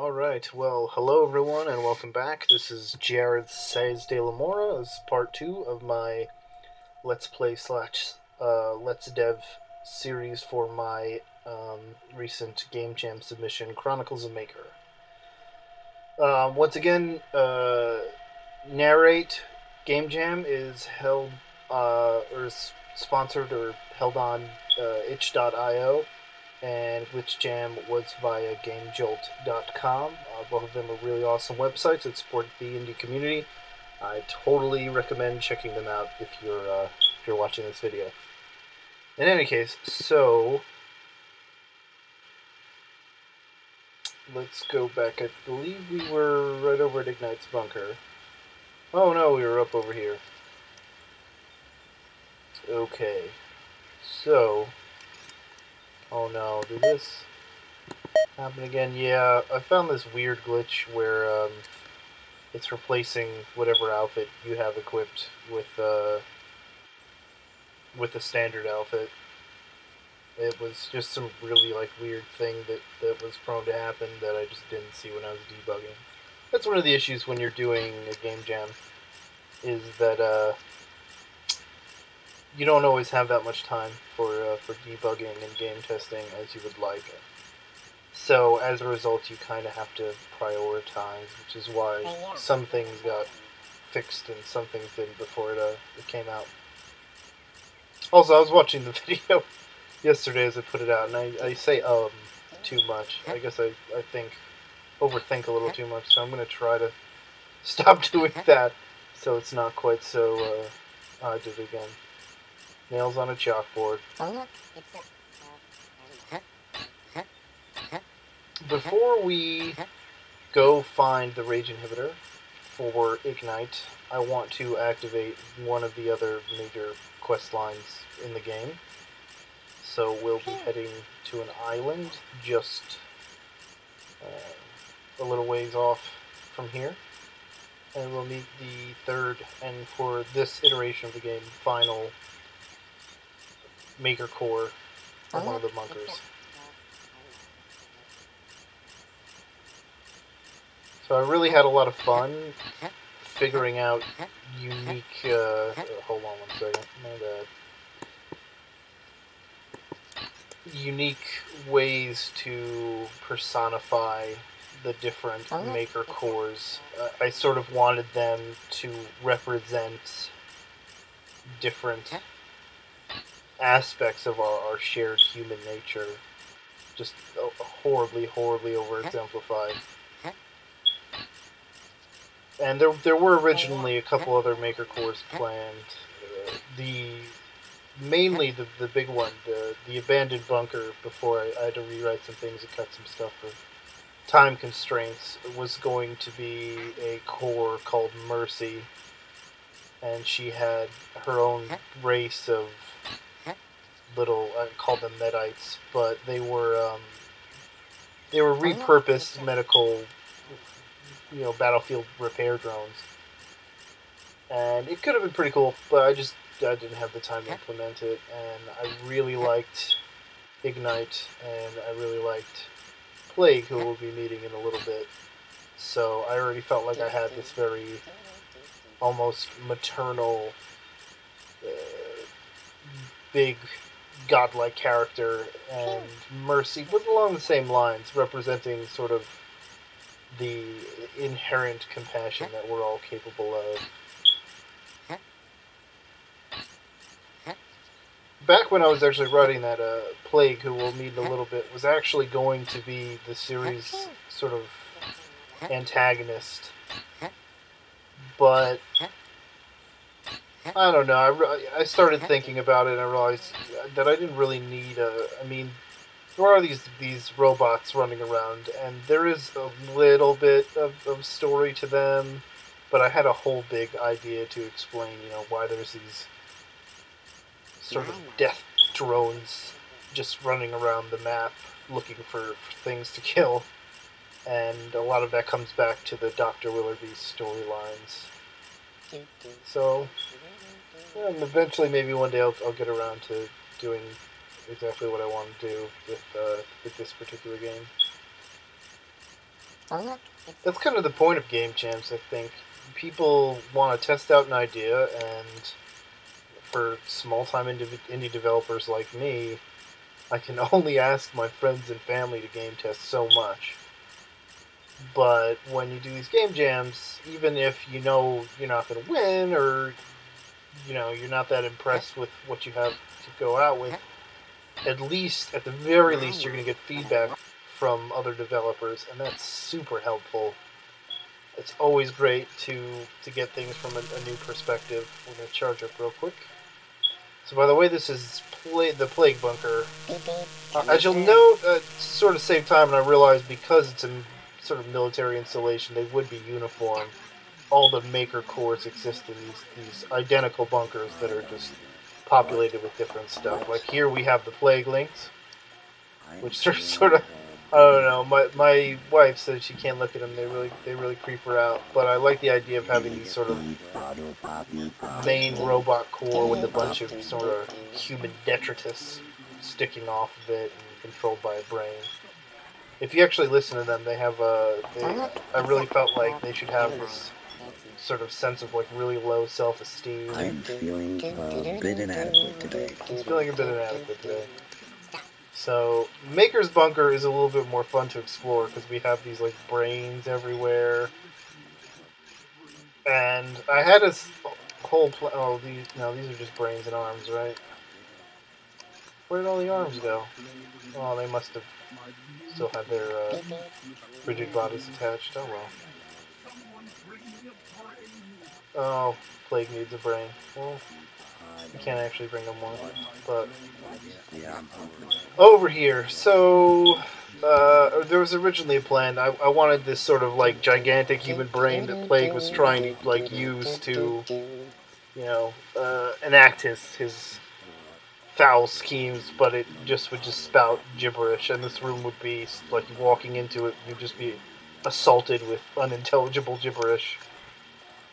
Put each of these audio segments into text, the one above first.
Alright, well, hello everyone and welcome back. This is Jared Says de la Mora. This is part 2 of my Let's Play slash Let's Dev series for my recent Game Jam submission, Chronicles of MAEKR. Once again, Narrate Game Jam is held, or is sponsored or held on itch.io. And Glitch Jam was via GameJolt.com. Both of them are really awesome websites that support the indie community. I totally recommend checking them out if you're watching this video. In any case, so let's go back. I believe we were right over at Ignite's bunker. Oh no, we were up over here. Okay, so. Oh no, did this happen again? Yeah, I found this weird glitch where it's replacing whatever outfit you have equipped with the standard outfit. It was just some really weird thing that was prone to happen that I just didn't see when I was debugging. That's one of the issues when you're doing a game jam, is that you don't always have that much time for debugging and game testing as you would like. So as a result, you kind of have to prioritize, which is why some things got fixed and some things didn't before it came out. Also, I was watching the video yesterday as I put it out, and I say too much. I guess I overthink a little too much, so I'm going to try to stop doing that so it's not quite so I did it again. Nails on a chalkboard. Before we go find the rage inhibitor for Ignite, I want to activate one of the other major quest lines in the game. So we'll be heading to an island just a little ways off from here. And we'll meet the third, and for this iteration of the game, final MAEKR core of one of the bunkers. So I really had a lot of fun figuring out unique, hold on one second, my bad. Unique ways to personify the different MAEKR cores. I sort of wanted them to represent different aspects of our shared human nature, just horribly over-exemplified. And there were originally a couple other MAEKR cores planned. Mainly the big one, the abandoned bunker, before I had to rewrite some things and cut some stuff for time constraints, was going to be a core called Mercy, and she had her own race of little, I called them Medites, but they were repurposed medical, battlefield repair drones. And it could have been pretty cool, but I didn't have the time to implement it, and I really liked Ignite, and I really liked Plague, who we'll be meeting in a little bit. So I already felt like I had this very almost maternal, big godlike character, and Mercy was along the same lines, representing sort of the inherent compassion that we're all capable of. Back when I was actually writing that, Plague, who we'll meet in a little bit, was actually going to be the series' sort of antagonist. But I don't know, I started thinking about it, and I realized that I didn't really need I mean, there are these robots running around, and there is a little bit of story to them, but I had a whole big idea to explain, why there's these sort of death drones just running around the map looking for things to kill. And a lot of that comes back to the Dr. Willoughby storylines. So, eventually, maybe one day I'll get around to doing exactly what I want to do with this particular game. That's kind of the point of Game Jams, I think. People want to test out an idea, and for small-time indie developers like me, I can only ask my friends and family to game test so much. But when you do these game jams, even if you know you're not going to win, or you're not that impressed with what you have to go out with, at the very least, you're going to get feedback from other developers, and that's super helpful. It's always great to get things from a new perspective. We're going to charge up real quick. So, by the way, this is the Plague Bunker. As you'll note, to sort of save time, and I realize because it's a sort of military installation, they would be uniform. All the MAEKR cores exist in these identical bunkers that are just populated with different stuff. Like here we have the Plague Links, which are sort of, I don't know. My wife says she can't look at them. They really creep her out. But I like the idea of having these sort of main robot core with a bunch of sort of human detritus sticking off of it and controlled by a brain. If you actually listen to them, they have I really felt like they should have this sort of sense of like really low self-esteem. I'm feeling a bit inadequate today. It's feeling a bit inadequate today. So, MAEKR's Bunker is a little bit more fun to explore because we have these like brains everywhere. And I had a whole these are just brains and arms, right? Where did all the arms go? Oh, they must have still had their rigid bodies attached. Oh well. Oh, Plague needs a brain. Well, you can't actually bring them one, but over here. So there was originally a plan. I wanted this sort of like gigantic human brain that Plague was trying to like use to, enact his foul schemes, but it would just spout gibberish, and this room would be like walking into it, you'd just be assaulted with unintelligible gibberish.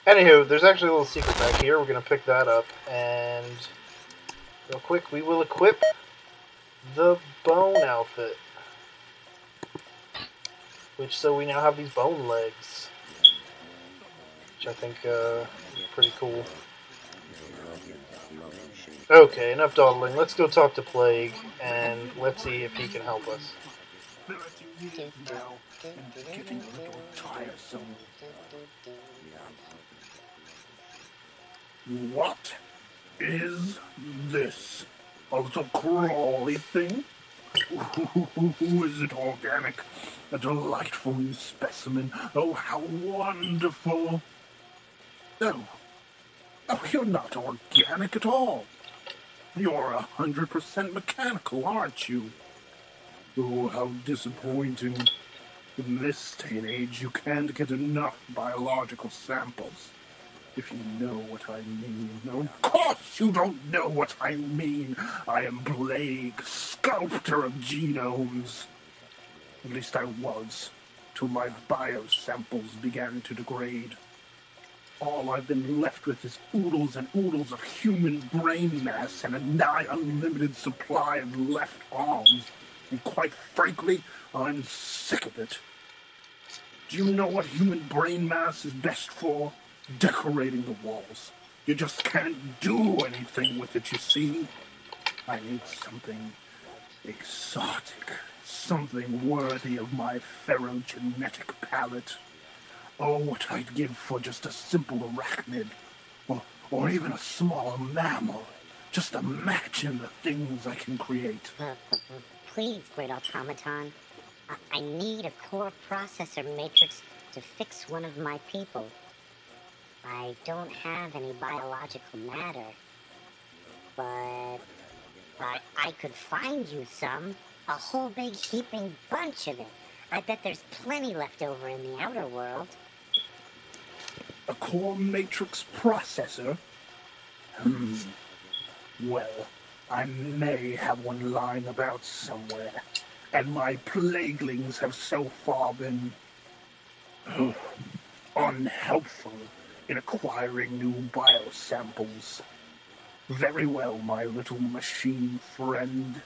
Anywho, there's actually a little secret back here. We're going to pick that up, and real quick, we will equip the bone outfit. So we now have these bone legs, which I think is pretty cool. Okay, enough dawdling. Let's go talk to Plague, and let's see if he can help us. What is this? A little crawly thing? Is it organic? A delightful new specimen. Oh, how wonderful. Oh, you're not organic at all. You're 100% mechanical, aren't you? Oh, how disappointing. In this day and age, you can't get enough biological samples. If you know what I mean. No, of course you don't know what I mean. I am Plague, sculptor of genomes. At least I was, till my biosamples began to degrade. All I've been left with is oodles and oodles of human brain mass and a nigh unlimited supply of left arms. And quite frankly, I'm sick of it. Do you know what human brain mass is best for? Decorating the walls. You just can't do anything with it, you see. I need something exotic, something worthy of my pherogenetic palate. Oh, what I'd give for just a simple arachnid, or even a small mammal. Just imagine the things I can create. Please, great automaton. I need a core processor matrix to fix one of my people. I don't have any biological matter, but I could find you some. A whole big heaping bunch of it. I bet there's plenty left over in the outer world. A core matrix processor? Well, I may have one lying about somewhere, and my plaguelings have so far been unhelpful in acquiring new biosamples. Very well, my little machine friend.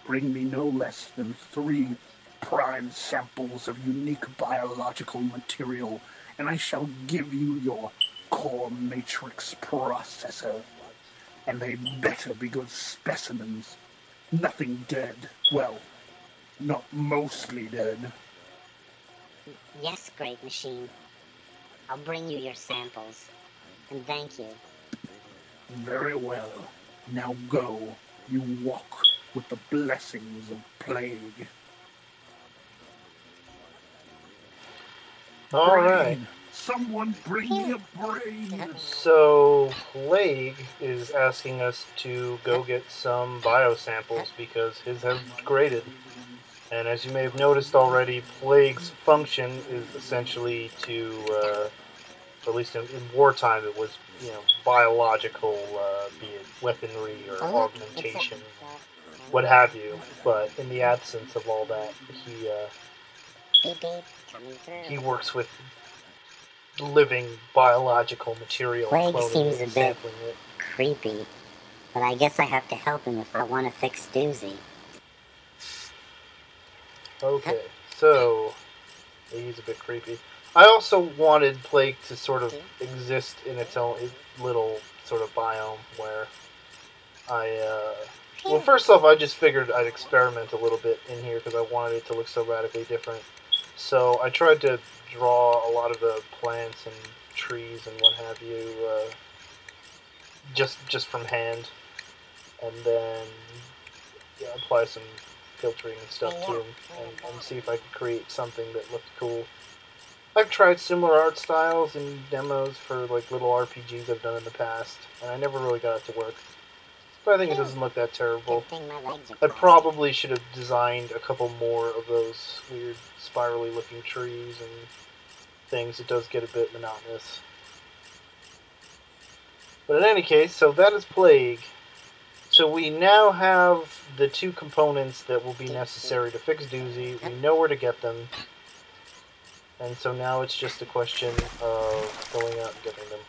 Bring me no less than 3 prime samples of unique biological material, and I shall give you your core matrix processor. And they better be good specimens. Nothing dead. Well, not mostly dead. Yes, great machine. I'll bring you your samples. And thank you. Very well. Now go. You walk with the blessings of plague. All right. Someone bring me a brain! So, Plague is asking us to go get some biosamples because his have degraded. And as you may have noticed already, Plague's function is essentially to, at least in wartime, it was, biological, be it weaponry or augmentation, what have you. But in the absence of all that, he works with living biological material. Plague seems it, a bit creepy, but I guess I have to help him if I want to fix Doozy. Okay, so he's a bit creepy. I also wanted Plague to sort of exist in its own little sort of biome where well, first off, I just figured I'd experiment a little bit in here because I wanted it to look so radically different. So I tried to draw a lot of the plants and trees and what have you, just from hand, and then apply some filtering and stuff to them, and see if I could create something that looked cool. I've tried similar art styles in demos for like little RPGs I've done in the past, and I never really got it to work. But I think it doesn't look that terrible. I probably should have designed a couple more of those weird spirally looking trees and things. It does get a bit monotonous. But in any case, so that is Plague. So we now have the two components that will be necessary to fix Doozy. We know where to get them. And so now it's just a question of going out and getting them.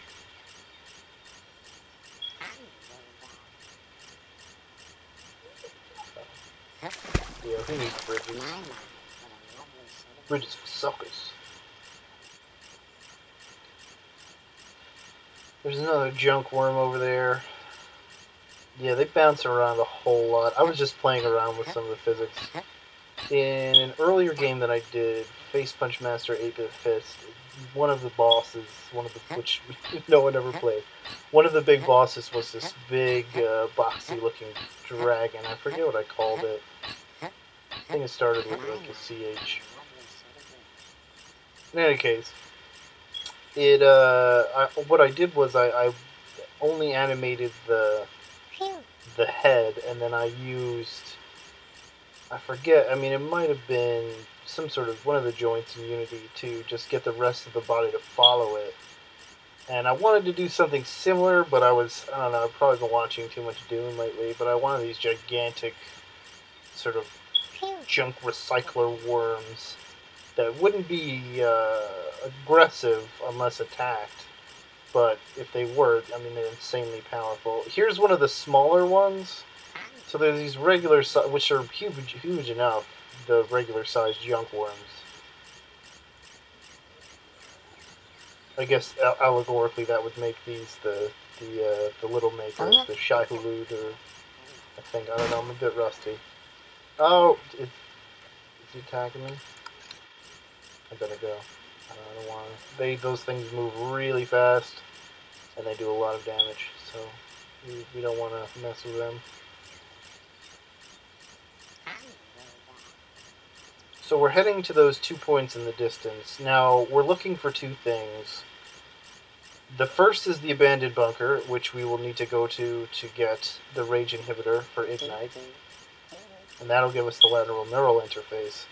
Yeah, who needs bridges? Bridges for suckers. There's another junk worm over there. Yeah, they bounce around a whole lot. I was just playing around with some of the physics. In an earlier game that I did, Face Punch Master 8-Bit Fist, one of the bosses, which no one ever played, one of the big bosses was this big, boxy-looking dragon. I forget what I called it. I think it started with like a CH. In any case, what I did was I only animated the head, and then I used, I forget, I mean, it might have been some sort of one of the joints in Unity to just get the rest of the body to follow it. And I wanted to do something similar, but I don't know, I've probably been watching too much Doom lately, but I wanted these gigantic sort of junk recycler worms that wouldn't be aggressive unless attacked, but if they were, I mean, they're insanely powerful. Here's one of the smaller ones. So there's these regular, which are huge enough, the regular sized junk worms. I guess allegorically that would make these the little makers, the Shai-Hulud, or I think, I don't know, I'm a bit rusty. Oh, is he attacking me? I better go. I don't want to. Those things move really fast, and they do a lot of damage, so we don't want to mess with them. So we're heading to those 2 points in the distance. Now, we're looking for two things. The first is the abandoned bunker, which we will need to go to get the rage inhibitor for Ignite. And that'll give us the lateral neural interface.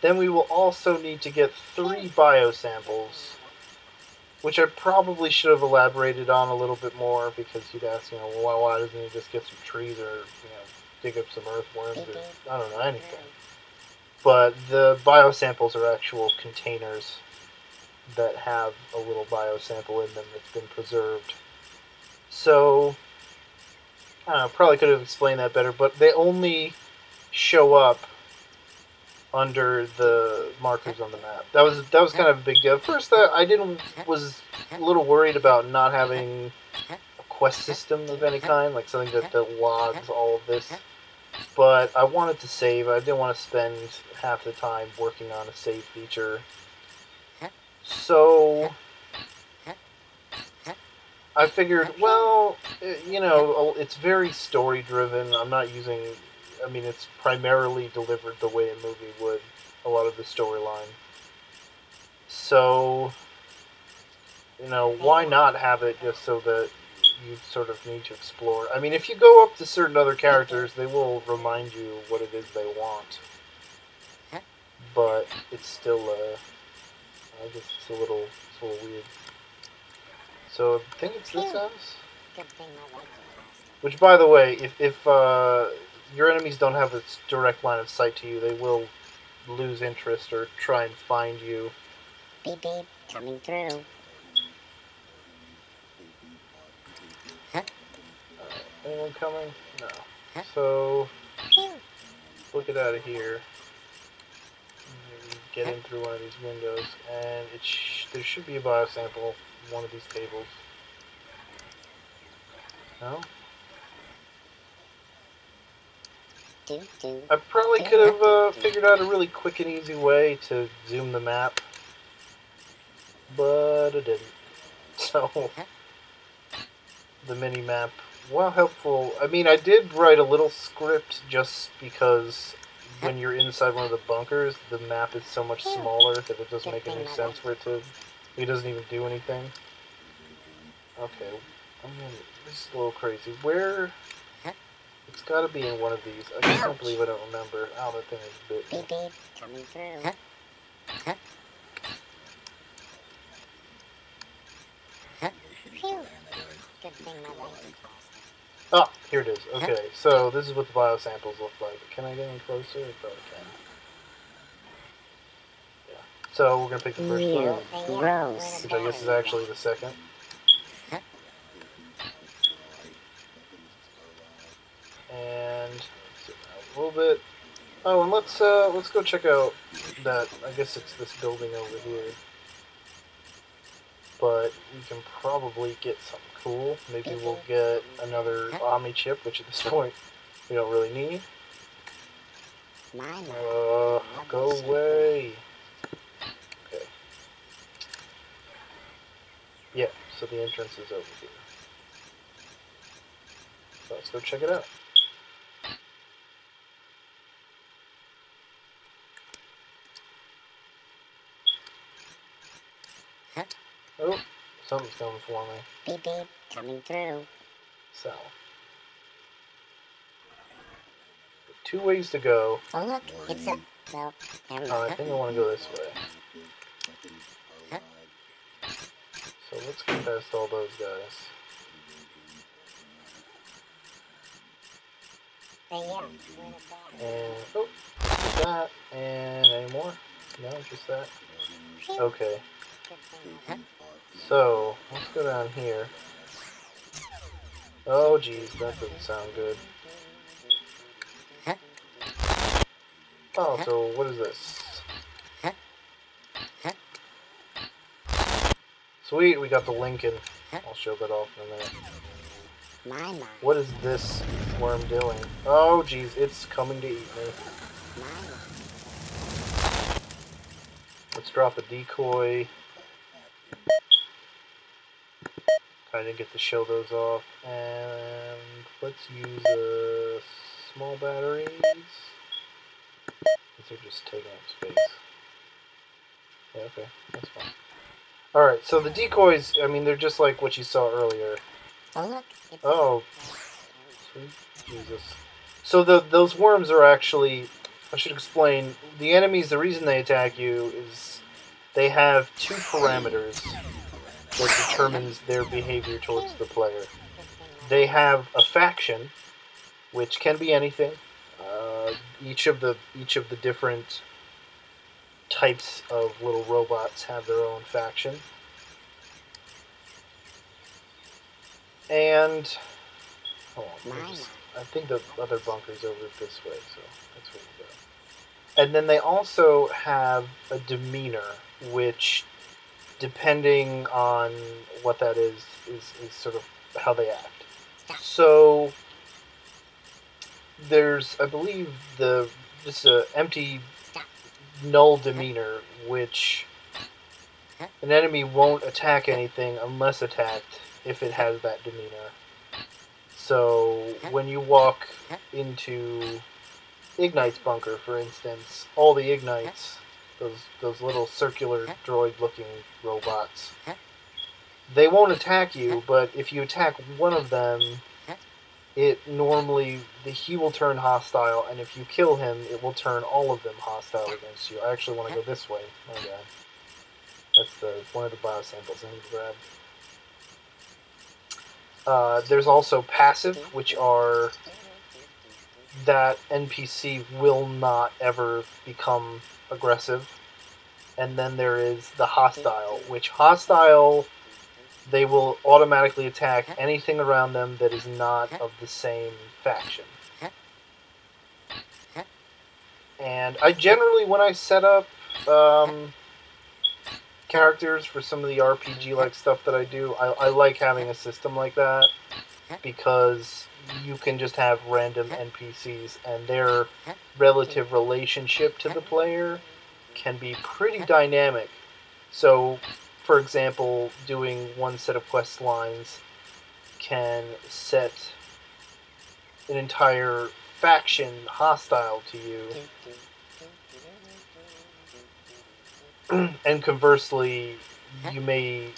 Then we will also need to get 3 biosamples, which I probably should have elaborated on a little bit more, because you'd ask, well, why doesn't he just get some trees or, dig up some earthworms or, I don't know, anything. But the biosamples are actual containers that have a little biosample in them that's been preserved. So, I don't know, probably could have explained that better, but they only show up under the markers on the map. That was kind of a big deal. At first, I was a little worried about not having a quest system of any kind, like something that logs all of this. But I wanted to save. I didn't want to spend half the time working on a save feature. So I figured, well, you know, it's very story driven. I'm not using. I mean, it's primarily delivered the way a movie would, a lot of the storyline. So, you know, why not have it just so that you sort of need to explore? I mean, if you go up to certain other characters, they will remind you what it is they want. But it's still, I guess it's a little weird. So, I think it's this house? Which, by the way, if your enemies don't have a direct line of sight to you, they will lose interest or try and find you. Beep beep, coming through. Anyone coming? No. So, look it out of here. Get in through one of these windows, and there should be a biosample in one of these tables. No? I probably could have figured out a really quick and easy way to zoom the map, but I didn't. So, the mini-map, while helpful, I mean, I did write a little script just because when you're inside one of the bunkers, the map is so much smaller that it doesn't make any sense for it to, it doesn't even do anything. Okay, I mean, this is a little crazy. Where... It's gotta be in one of these. I can't believe I don't remember. Oh, that thing is big. Beep beep, coming through. Phew. Good thing my legs are Oh, here it is. Okay, so this is what the biosamples look like. Can I get any closer? I probably can. Yeah. So we're gonna pick the first one up, gross. which I guess is actually the second. And a little bit. Oh, and let's go check out that. I guess it's this building over here. But we can probably get something cool. Maybe we'll get another Omni chip, which at this point we don't really need. Go away. Okay. Yeah, so the entrance is over here. So let's go check it out. Oh, something's coming for me. Beep beep, coming through. So, 2 ways to go. Oh look, it's a... Well, never mind. I think I want to go this way. So let's get past all those guys. And, oh, that, and any more? No, just that. Okay. So, let's go down here. Oh, geez, that doesn't sound good. Oh, so what is this? Sweet, we got the Lincoln. I'll show that off in a minute. What is this worm doing? Oh, geez, it's coming to eat me. Let's drop a decoy. Kind of get to show those off. And let's use small batteries. They're just taking up space. Yeah, okay, that's fine. Alright, so the decoys, I mean, they're just like what you saw earlier. Oh, sweet Jesus. So those worms are actually, I should explain, the enemies, the reason they attack you is they have 2 parameters that determines their behavior towards the player. They have a faction, which can be anything. Each of the different types of little robots have their own faction. And hold on, I think the other bunker's over this way, so that's where we go. And then they also have a demeanor, which, depending on what that is sort of how they act. So there's, I believe, just a empty null demeanor, which an enemy won't attack anything unless attacked if it has that demeanor. So when you walk into Ignite's bunker, for instance, all the Ignites, those little circular droid-looking robots, they won't attack you, but if you attack one of them, he will turn hostile, and if you kill him, it will turn all of them hostile against you. I actually want to go this way. My bad. That's one of the biosamples I need to grab. There's also passive, which are that NPC will not ever become aggressive. And then there is the hostile, which hostile, they will automatically attack anything around them that is not of the same faction. And I generally, when I set up characters for some of the RPG-like stuff that I do, I like having a system like that, because you can just have random NPCs, and their relative relationship to the player can be pretty dynamic. So, for example, doing one set of quest lines can set an entire faction hostile to you. And conversely, you may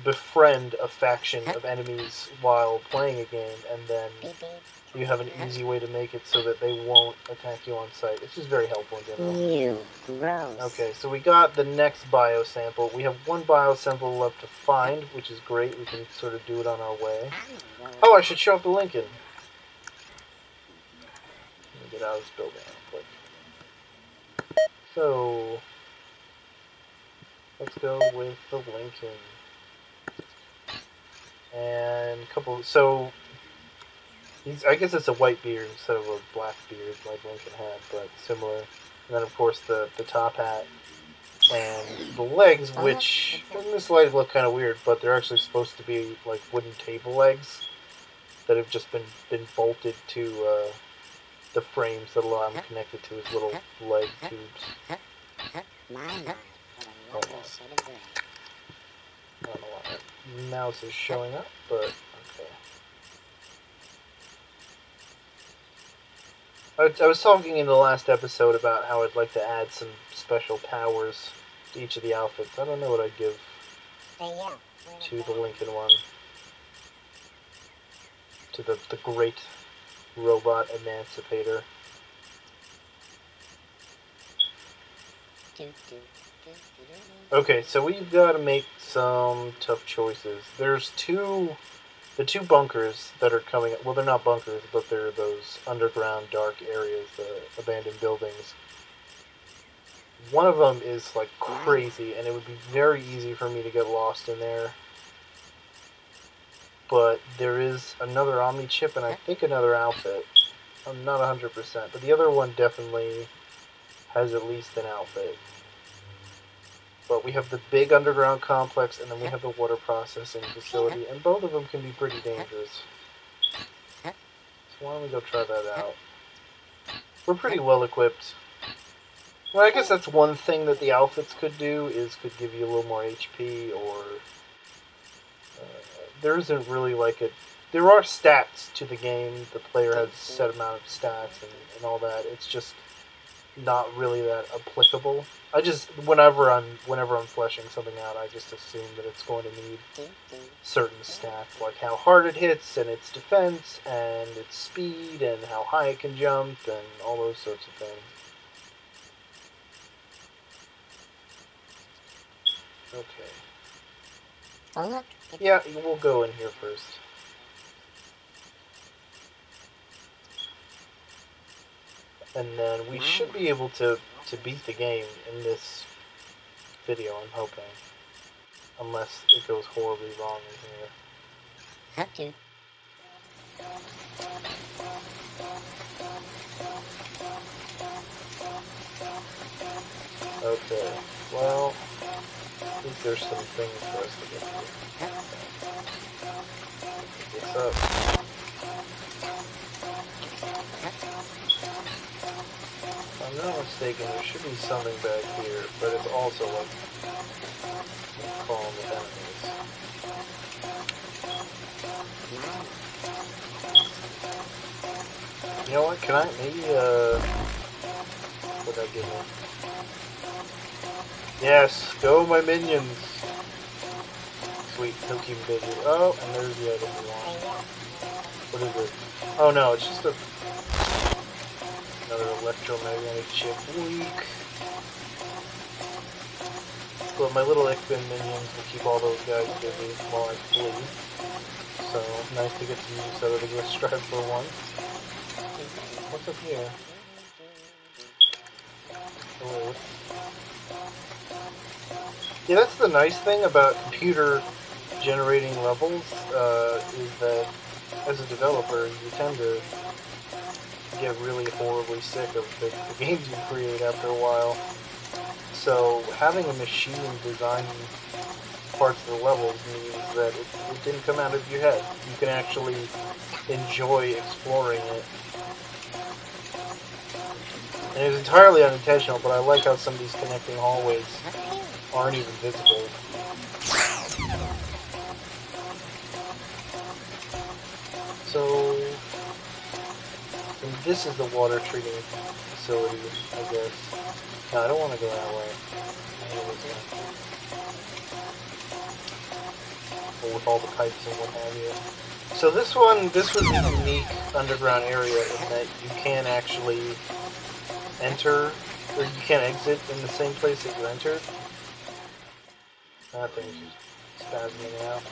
befriend a faction of enemies while playing a game, and then you have an easy way to make it so that they won't attack you on sight. It's just very helpful in general. Ew, gross. Okay, so we got the next biosample. We have one biosample left to find, which is great. We can sort of do it on our way. Oh, I should show off the Lincoln. Let me get out of this building real quick. So, let's go with the Lincoln. And a couple, so, I guess it's a white beard instead of a black beard like Lincoln had, but similar. And then, of course, the top hat. And the legs, which in this light look kind of weird, but they're actually supposed to be like wooden table legs that have just been bolted to the frames that allow him connected to his little leg tubes. My. I don't know why that mouse is showing up, but okay. I was talking in the last episode about how I'd like to add some special powers to each of the outfits. I don't know what I'd give to the Lincoln one. To the great robot emancipator. Okay, so we've got to make some tough choices. There's the two bunkers that are coming up. Well, they're not bunkers, but they're those underground dark areas, the abandoned buildings. One of them is like crazy, and it would be very easy for me to get lost in there. But there is another Omni chip, and I think another outfit. I'm not 100%, but the other one definitely has at least an outfit. But we have the big underground complex, and then we have the water processing facility, and both of them can be pretty dangerous. So why don't we go try that out? We're pretty well equipped. Well, I guess that's one thing that the outfits could do, could give you a little more HP, or there isn't really like there are stats to the game. The player has a set amount of stats and all that. It's just not really that applicable. I just, whenever I'm fleshing something out, I just assume that it's going to need certain stats, like how hard it hits, and its defense, and its speed, and how high it can jump, and all those sorts of things. Okay. Oh, look. Yeah, we'll go in here first. And then we should be able to beat the game in this video, I'm hoping. Unless it goes horribly wrong in here. Have to. Okay, well, at least there's some things for us to get through. Pick this up. If I'm not mistaken, there should be something back here, but it's also like calling the enemies. You know what? Can I maybe what did I give him? Yes, go my minions. Sweet, he'll keep him busy. Oh, and there's the item we want. What is it? Oh no, it's just another electromagnetic chip. Weak. But my little X-Men minions will keep all those guys busy while I flee. So, nice to get to use out of the gift stripe for once. What's up here? Oh, yeah, that's the nice thing about computer generating levels, is that as a developer, you tend to get really horribly sick of the games you create after a while. So having a machine design parts of the levels means that it didn't come out of your head. You can actually enjoy exploring it. And it's entirely unintentional, but I like how some of these connecting hallways aren't even visible. So, and this is the water treating facility, I guess. No, I don't want to go that way. Or with all the pipes and what have you. So this was a unique underground area in that you can actually enter, or you can't exit in the same place that you entered. That thing's just spasming out.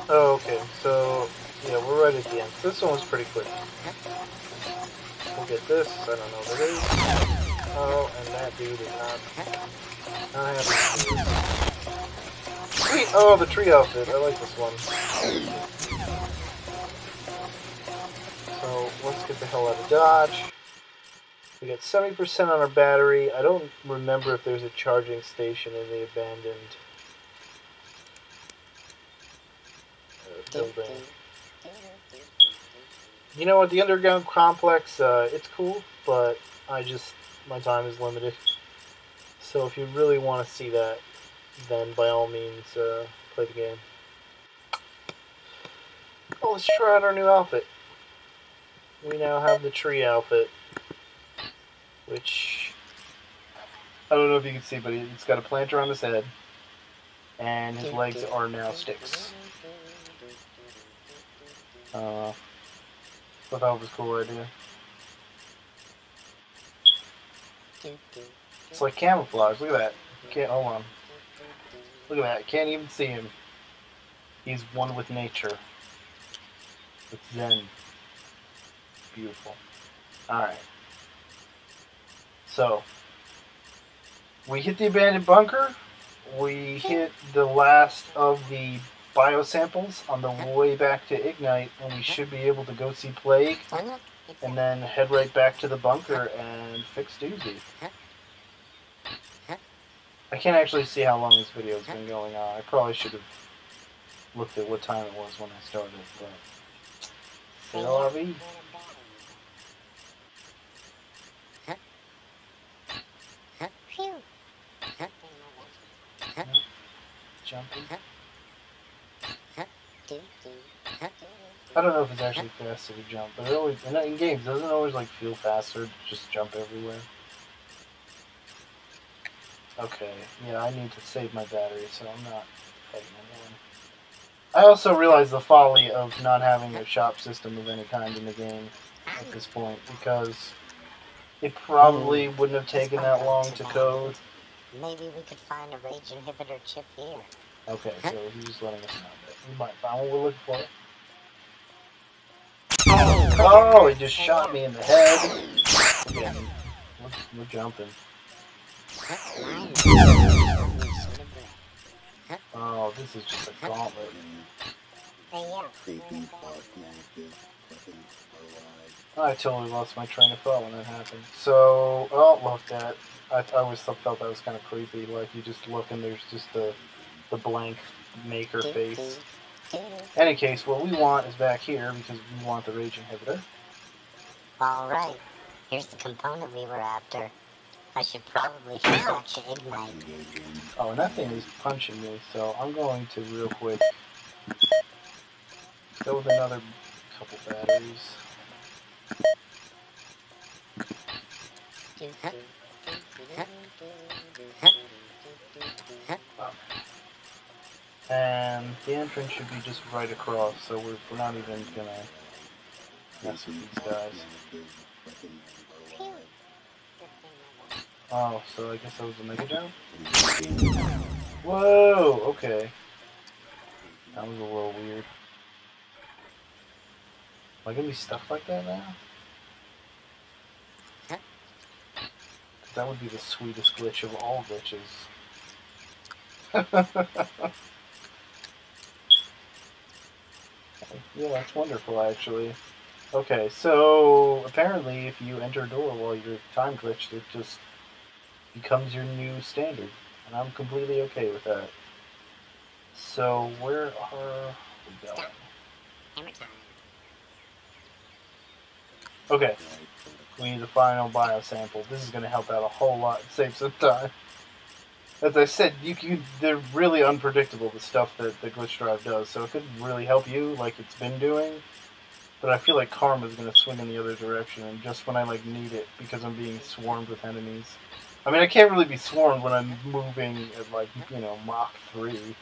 Oh, okay, so, yeah, we're right at the end. This one was pretty quick. We'll get this, I don't know what it is. Oh, and that dude is not having to. Sweet! Oh, the tree outfit, I like this one. So, let's get the hell out of Dodge. We got 70% on our battery. I don't remember if there's a charging station in the abandoned building. You know what, the underground complex, it's cool, but my time is limited. So if you really want to see that, then by all means, play the game. Oh, let's try out our new outfit. We now have the tree outfit, which, I don't know if you can see, but it's got a planter on his head, and his legs are now sticks. I thought that was a cool idea. It's like camouflage. Look at that. Hold on. Look at that. Can't even see him. He's one with nature. It's Zen. Beautiful. Alright. So, we hit the abandoned bunker. We hit the last of the biosamples on the way back to Ignite, and we should be able to go see Plague, and then head right back to the bunker and fix Doozy. I can't actually see how long this video has been going on. I probably should have looked at what time it was when I started, but c'est la vie. Jumping. I don't know if it's actually faster to jump, but it always, in games, doesn't it always like feel faster to just jump everywhere? Okay, yeah, I need to save my battery, so I'm not heading anywhere. I also realize the folly of not having a shop system of any kind in the game at this point, because it probably wouldn't have taken that long to code. Maybe we could find a rage inhibitor chip here. Okay, so he's letting us know that we might find what we're looking for. Oh, he just shot me in the head. Okay, we're jumping. Oh, this is just a gauntlet. I totally lost my train of thought when that happened. So, oh, look, I always felt that was kind of creepy. Like, you just look and there's just the blank maker face. Any case, what we want is back here because we want the rage inhibitor. Alright, here's the component we were after. I should probably head back to Ignite. Oh, and that thing is punching me, so I'm going to real quick go with another couple batteries. Oh. And the entrance should be just right across, so we're not even gonna mess with these guys. Oh, so I guess that was a mega jump? Whoa, okay. That was a little weird. Am I gonna be stuck like that now? That would be the sweetest glitch of all glitches. Yeah, that's wonderful, actually. Okay, so apparently if you enter a door while you're time glitched, it just becomes your new standard. And I'm completely okay with that. So where are we going? Hammer time. Okay. We need the final biosample. This is going to help out a whole lot and save some time. As I said, they're really unpredictable, the stuff that the glitch drive does, so it could really help you like it's been doing. But I feel like Karma's going to swing in the other direction, and just when I need it, because I'm being swarmed with enemies. I mean, I can't really be swarmed when I'm moving at Mach 3.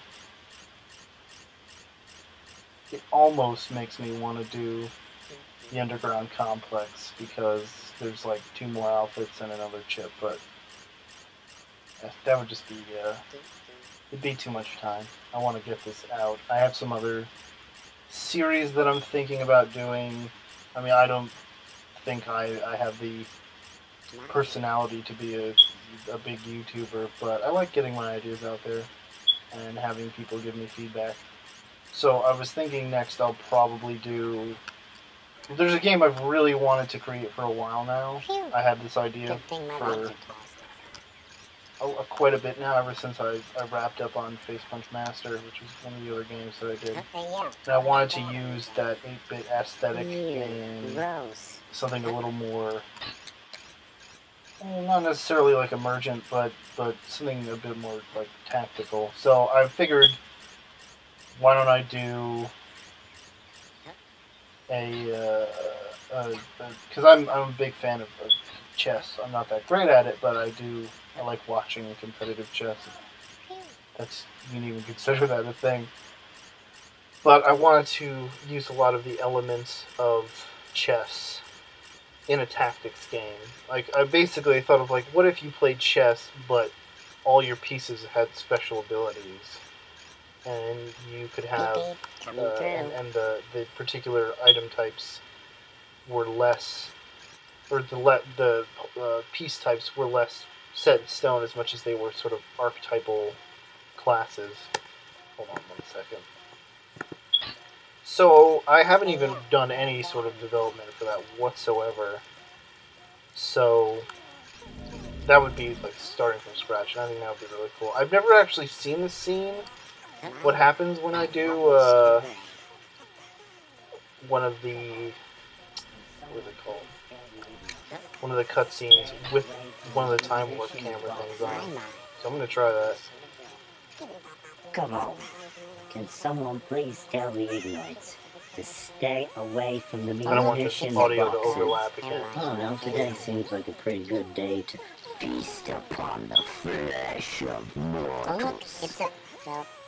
It almost makes me want to do the underground complex, because there's 2 more outfits and another chip, but that would just be, it'd be too much time. I want to get this out. I have some other series that I'm thinking about doing. I mean, I don't think I have the personality to be a big YouTuber, but I like getting my ideas out there and having people give me feedback. So I was thinking next I'll probably do... There's a game I've really wanted to create for a while now. I had this idea for quite a bit now, ever since I wrapped up on Face Punch Master, which was one of the other games that I did. And I wanted to use that 8-bit aesthetic in something a little more, not necessarily emergent, but something a bit more tactical. So I figured, why don't I do because I'm a big fan of chess. I'm not that great at it, but I like watching competitive chess. You can even consider that a thing. But I wanted to use a lot of the elements of chess in a tactics game. I basically thought of what if you played chess, but all your pieces had special abilities, and you could have and the particular item types were less, or the piece types were less set in stone as much as they were sort of archetypal classes. Hold on 1 second. So I haven't even done any sort of development for that whatsoever. So that would be starting from scratch, and I think that would be really cool. I've never actually seen the scene. What happens when I do one of the, what is it called? One of the cutscenes with one of the time warp camera things on. So I'm gonna try that. Come on. Can someone please tell the ignorants to stay away from the munitions I don't want this audio to boxes? overlap again. Oh no, today seems like a pretty good day to feast upon the flesh of mortals. It's a...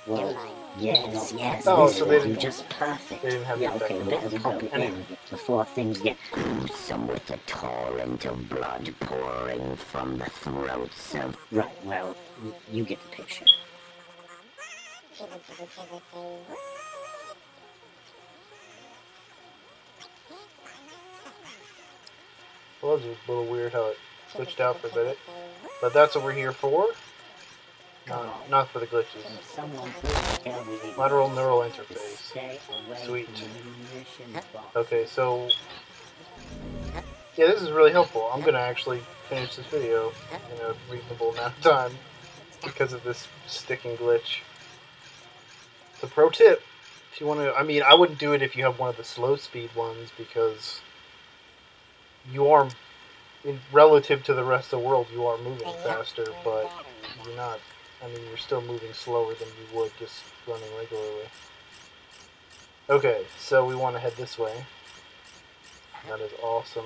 Well, yes, Oh, this so will they be didn't- just perfect. they didn't have the yeah, okay, effect of better pop it in before things get gruesome with a torrent of blood pouring from the throats of... Right, well, you get the picture. Well, it was a little weird how it switched out for a bit. But that's what we're here for. Not for the glitches. Someone please tell me Lateral neural to interface. stay away Sweet. from the munition box. Okay, so yeah, this is really helpful. I'm gonna actually finish this video in a reasonable amount of time because of this sticking glitch. The pro tip, if you want to, I mean, I wouldn't do it if you have one of the slow speed ones because you are, relative to the rest of the world, you are moving faster, but you're not, I mean, you're still moving slower than you would just running regularly. Okay, so we want to head this way. That is awesome.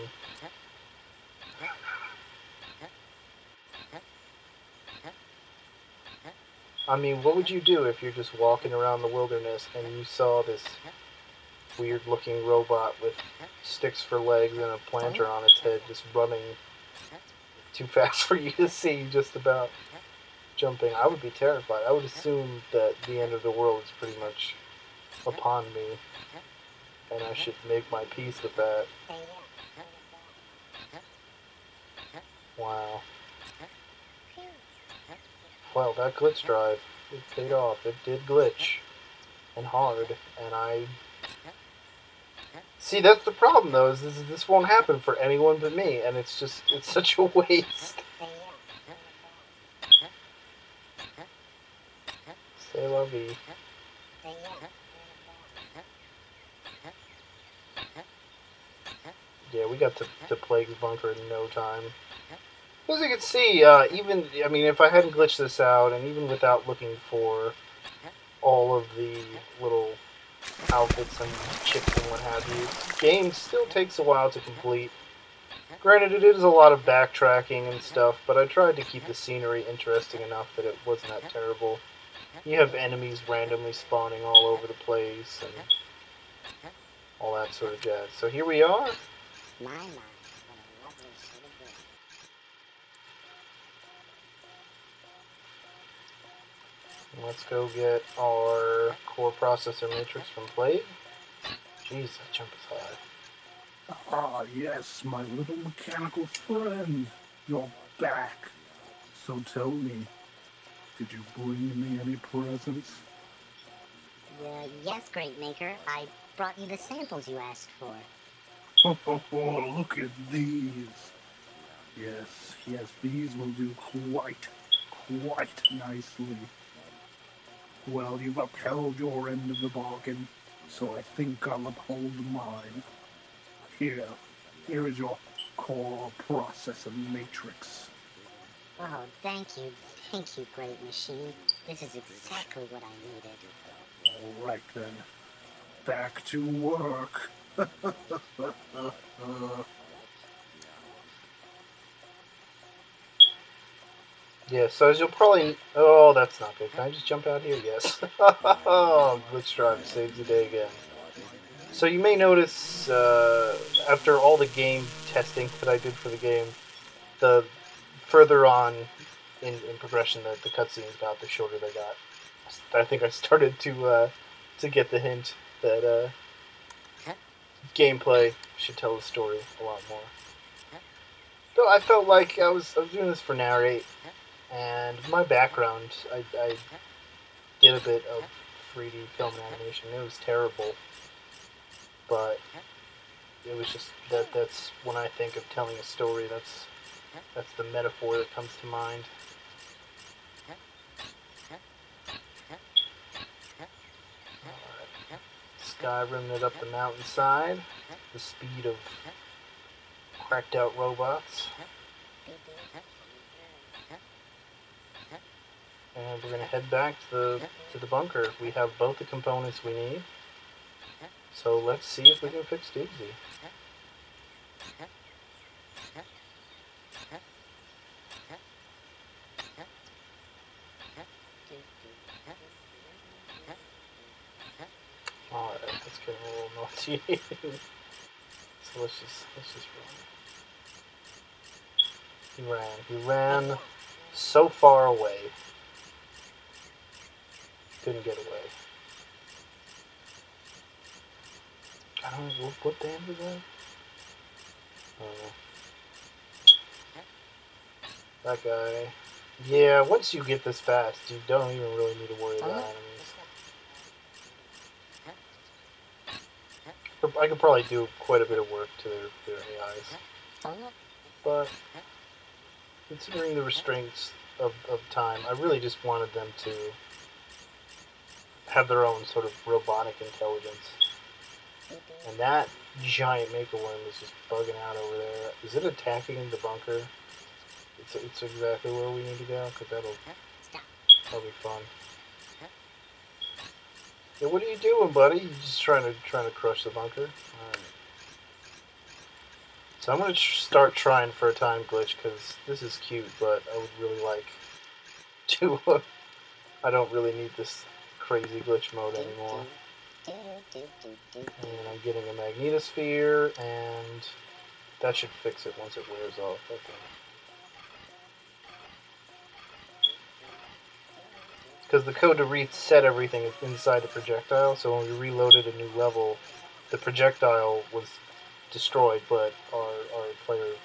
I mean, what would you do if you're just walking around the wilderness and you saw this weird-looking robot with sticks for legs and a planter on its head just running too fast for you to see, just about jumping? I would be terrified. I would assume that the end of the world is pretty much upon me, and I should make my peace with that. Wow. Well, that glitch drive, it paid off. It did glitch. And hard. And I... See, that's the problem, though, is this won't happen for anyone but me. And it's just, it's such a waste. C'est la vie. Yeah, we got to Plague's bunker in no time. As you can see, even, I mean, if I hadn't glitched this out, and even without looking for all of the little outfits and chips and what have you, the game still takes a while to complete. Granted, it is a lot of backtracking and stuff, but I tried to keep the scenery interesting enough that it wasn't that terrible. You have enemies randomly spawning all over the place, and all that sort of jazz. So here we are. My, what a lovely sort of day. Let's go get our core processor matrix from Plague. Jeez, that jump is high. Ah, yes, my little mechanical friend. You're back. So tell me, did you bring me any presents? Yes, Great Maker. I brought you the samples you asked for. Oh, look at these. Yes, these will do quite nicely. Well, you've upheld your end of the bargain, so I think I'll uphold mine. Here is your core processor matrix. Oh, thank you, Great Machine. This is exactly what I needed. All right then, back to work. Yeah, so as you'll probably... Oh, that's not good. Can I just jump out here? Yes. Oh, glitch drive saves the day again. So you may notice, after all the game testing that I did for the game, the further on in progression that the cutscenes got, the shorter they got. I think I started to get the hint that gameplay should tell the story a lot more. So I felt like I was doing this for narrate. And my background, I did a bit of 3D film and animation. It was terrible, but it was just that's when I think of telling a story. That's the metaphor that comes to mind. Skyrim it up the mountainside, the speed of cracked out robots. And we're going to head back to the bunker. We have both the components we need. So let's see if we can fix Doozy. Alright, that's getting a little naughty. So let's just run. He ran so far away. Couldn't get away. I don't know, what band was that? I don't know. That guy. Yeah, once you get this fast, you don't even really need to worry about enemies. I could probably do quite a bit of work to their AIs. But considering the restraints of time, I really just wanted them to have their own sort of robotic intelligence. And that giant Maker worm is just bugging out over there. Is it attacking the bunker? It's exactly where we need to go, because that'll be fun. Yeah, what are you doing, buddy? You just trying to crush the bunker? Alright. So I'm going to start trying for a time glitch, because this is cute, but I would really like to... I don't really need this crazy glitch mode anymore. And I'm getting a magnetosphere, and that should fix it once it wears off. Okay. Because the code to reset everything is inside the projectile, so when we reloaded a new level, the projectile was destroyed, but our player,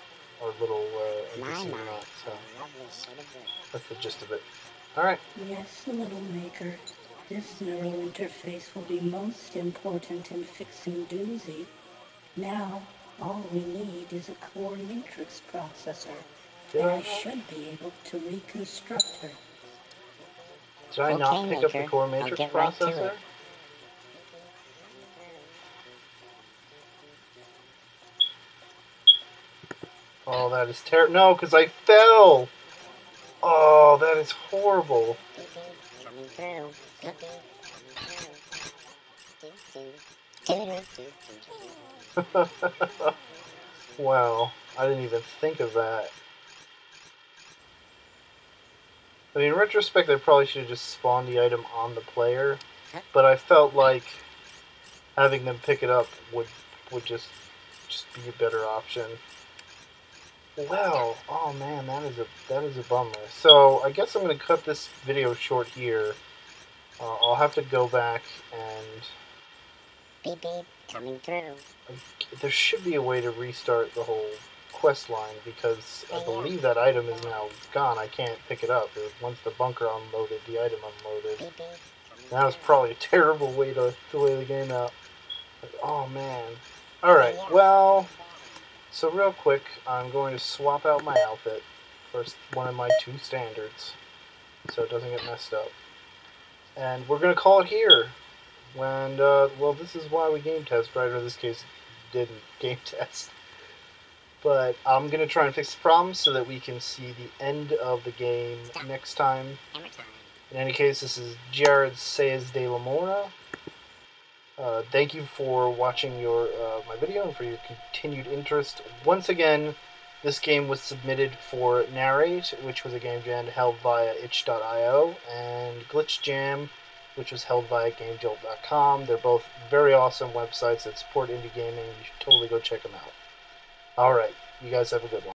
our little NPC were not, so that's the gist of it. Alright. Yes, little maker. This neural interface will be most important in fixing Doozy. Now, all we need is a core matrix processor, and I should be able to reconstruct her. Did I not pick up the core matrix processor? Oh, that is terrible. No, because I fell! Oh, that is horrible. Wow, I didn't even think of that. I mean, in retrospect, I probably should have just spawned the item on the player, but I felt like having them pick it up would just be a better option. Well, oh man, that is a bummer. So I guess I'm gonna cut this video short here. I'll have to go back and. Beep beep, coming through. There should be a way to restart the whole quest line, because I believe that item is now gone. I can't pick it up. Once the bunker unloaded, the item unloaded. Beep beep. That was probably a terrible way to lay the game out. But, oh man. Alright, well, so real quick, I'm going to swap out my outfit for one of my 2 standards, so it doesn't get messed up. And we're going to call it here. And, well, this is why we game test, right? Or in this case, didn't game test. But I'm going to try and fix the problem so that we can see the end of the game next time. In any case, this is Jared Saez de la Mora. Thank you for watching my video and for your continued interest. Once again, this game was submitted for Narrate, which was a game jam held via itch.io, and Glitch Jam, which was held via GameJolt.com. They're both very awesome websites that support indie gaming. You should totally go check them out. Alright, you guys have a good one.